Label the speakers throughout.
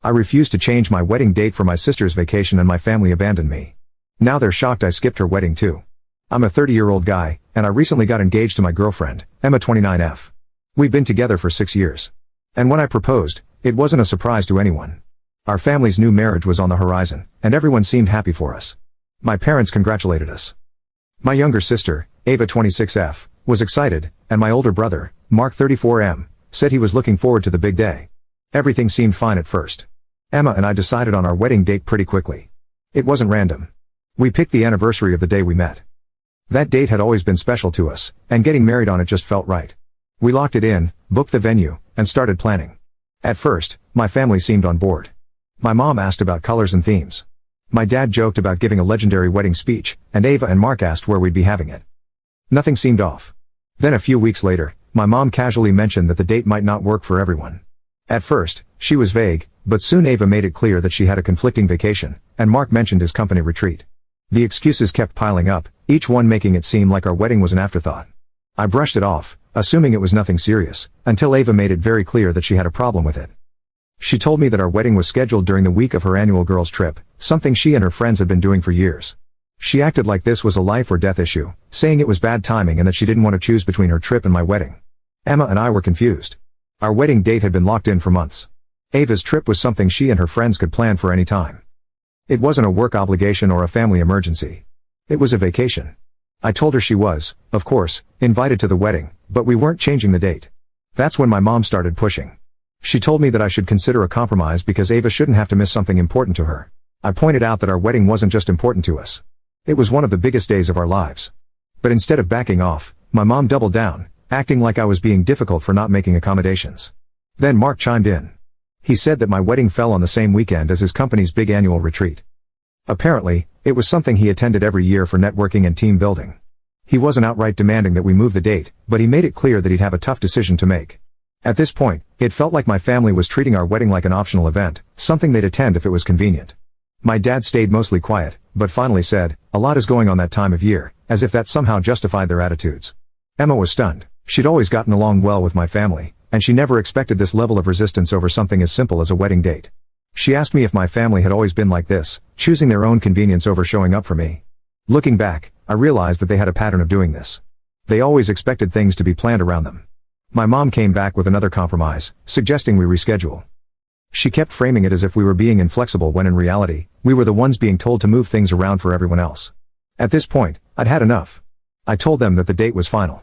Speaker 1: I refused to change my wedding date for my sister's vacation and my family abandoned me. Now they're shocked I skipped her wedding too. I'm a 30-year-old guy, and I recently got engaged to my girlfriend, Emma 29F. We've been together for 6 years. And when I proposed, it wasn't a surprise to anyone. Our family's new marriage was on the horizon, and everyone seemed happy for us. My parents congratulated us. My younger sister, Ava 26F, was excited, and my older brother, Mark 34M, said he was looking forward to the big day. Everything seemed fine at first. Emma and I decided on our wedding date pretty quickly. It wasn't random. We picked the anniversary of the day we met. That date had always been special to us, and getting married on it just felt right. We locked it in, booked the venue, and started planning. At first, my family seemed on board. My mom asked about colors and themes. My dad joked about giving a legendary wedding speech, and Ava and Mark asked where we'd be having it. Nothing seemed off. Then a few weeks later, my mom casually mentioned that the date might not work for everyone. At first, she was vague, but soon Ava made it clear that she had a conflicting vacation, and Mark mentioned his company retreat. The excuses kept piling up, each one making it seem like our wedding was an afterthought. I brushed it off, assuming it was nothing serious, until Ava made it very clear that she had a problem with it. She told me that our wedding was scheduled during the week of her annual girls' trip, something she and her friends had been doing for years. She acted like this was a life or death issue, saying it was bad timing and that she didn't want to choose between her trip and my wedding. Emma and I were confused. Our wedding date had been locked in for months. Ava's trip was something she and her friends could plan for any time. It wasn't a work obligation or a family emergency. It was a vacation. I told her she was, of course, invited to the wedding, but we weren't changing the date. That's when my mom started pushing. She told me that I should consider a compromise because Ava shouldn't have to miss something important to her. I pointed out that our wedding wasn't just important to us. It was one of the biggest days of our lives. But instead of backing off, my mom doubled down, acting like I was being difficult for not making accommodations. Then Mark chimed in. He said that my wedding fell on the same weekend as his company's big annual retreat. Apparently, it was something he attended every year for networking and team building. He wasn't outright demanding that we move the date, but he made it clear that he'd have a tough decision to make. At this point, it felt like my family was treating our wedding like an optional event, something they'd attend if it was convenient. My dad stayed mostly quiet, but finally said, "A lot is going on that time of year," as if that somehow justified their attitudes. Emma was stunned. She'd always gotten along well with my family, and she never expected this level of resistance over something as simple as a wedding date. She asked me if my family had always been like this, choosing their own convenience over showing up for me. Looking back, I realized that they had a pattern of doing this. They always expected things to be planned around them. My mom came back with another compromise, suggesting we reschedule. She kept framing it as if we were being inflexible when in reality, we were the ones being told to move things around for everyone else. At this point, I'd had enough. I told them that the date was final.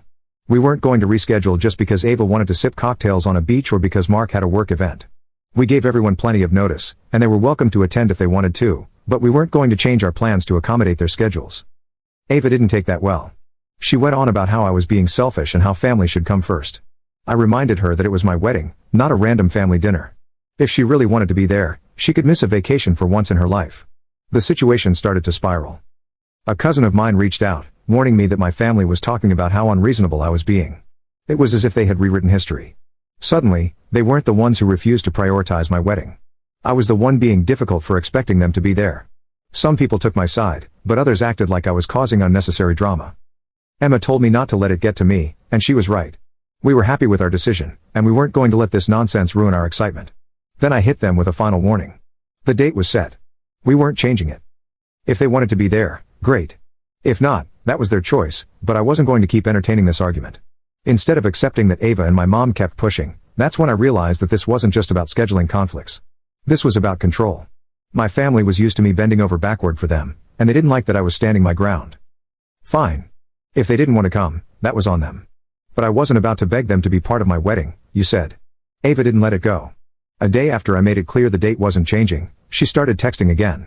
Speaker 1: We weren't going to reschedule just because Ava wanted to sip cocktails on a beach or because Mark had a work event. We gave everyone plenty of notice, and they were welcome to attend if they wanted to, but we weren't going to change our plans to accommodate their schedules. Ava didn't take that well. She went on about how I was being selfish and how family should come first. I reminded her that it was my wedding, not a random family dinner. If she really wanted to be there, she could miss a vacation for once in her life. The situation started to spiral. A cousin of mine reached out, warning me that my family was talking about how unreasonable I was being. It was as if they had rewritten history. Suddenly, they weren't the ones who refused to prioritize my wedding. I was the one being difficult for expecting them to be there. Some people took my side, but others acted like I was causing unnecessary drama. Emma told me not to let it get to me, and she was right. We were happy with our decision, and we weren't going to let this nonsense ruin our excitement. Then I hit them with a final warning. The date was set. We weren't changing it. If they wanted to be there, great. If not, that was their choice, but I wasn't going to keep entertaining this argument. Instead of accepting that Ava and my mom kept pushing, that's when I realized that this wasn't just about scheduling conflicts. This was about control. My family was used to me bending over backward for them, and they didn't like that I was standing my ground. Fine. If they didn't want to come, that was on them. But I wasn't about to beg them to be part of my wedding, you said. Ava didn't let it go. A day after I made it clear the date wasn't changing, she started texting again.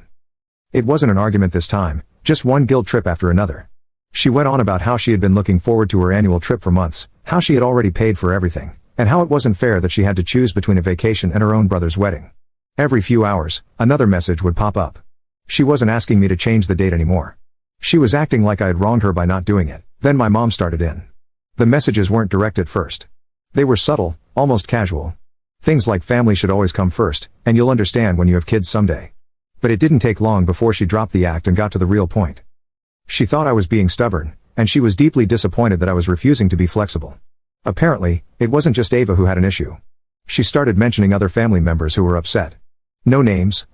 Speaker 1: It wasn't an argument this time, just one guilt trip after another. She went on about how she had been looking forward to her annual trip for months, how she had already paid for everything, and how it wasn't fair that she had to choose between a vacation and her own brother's wedding. Every few hours, another message would pop up. She wasn't asking me to change the date anymore. She was acting like I had wronged her by not doing it. Then my mom started in. The messages weren't direct at first. They were subtle, almost casual. Things like family should always come first, and you'll understand when you have kids someday. But it didn't take long before she dropped the act and got to the real point. She thought I was being stubborn, and she was deeply disappointed that I was refusing to be flexible. Apparently, it wasn't just Ava who had an issue. She started mentioning other family members who were upset. No names,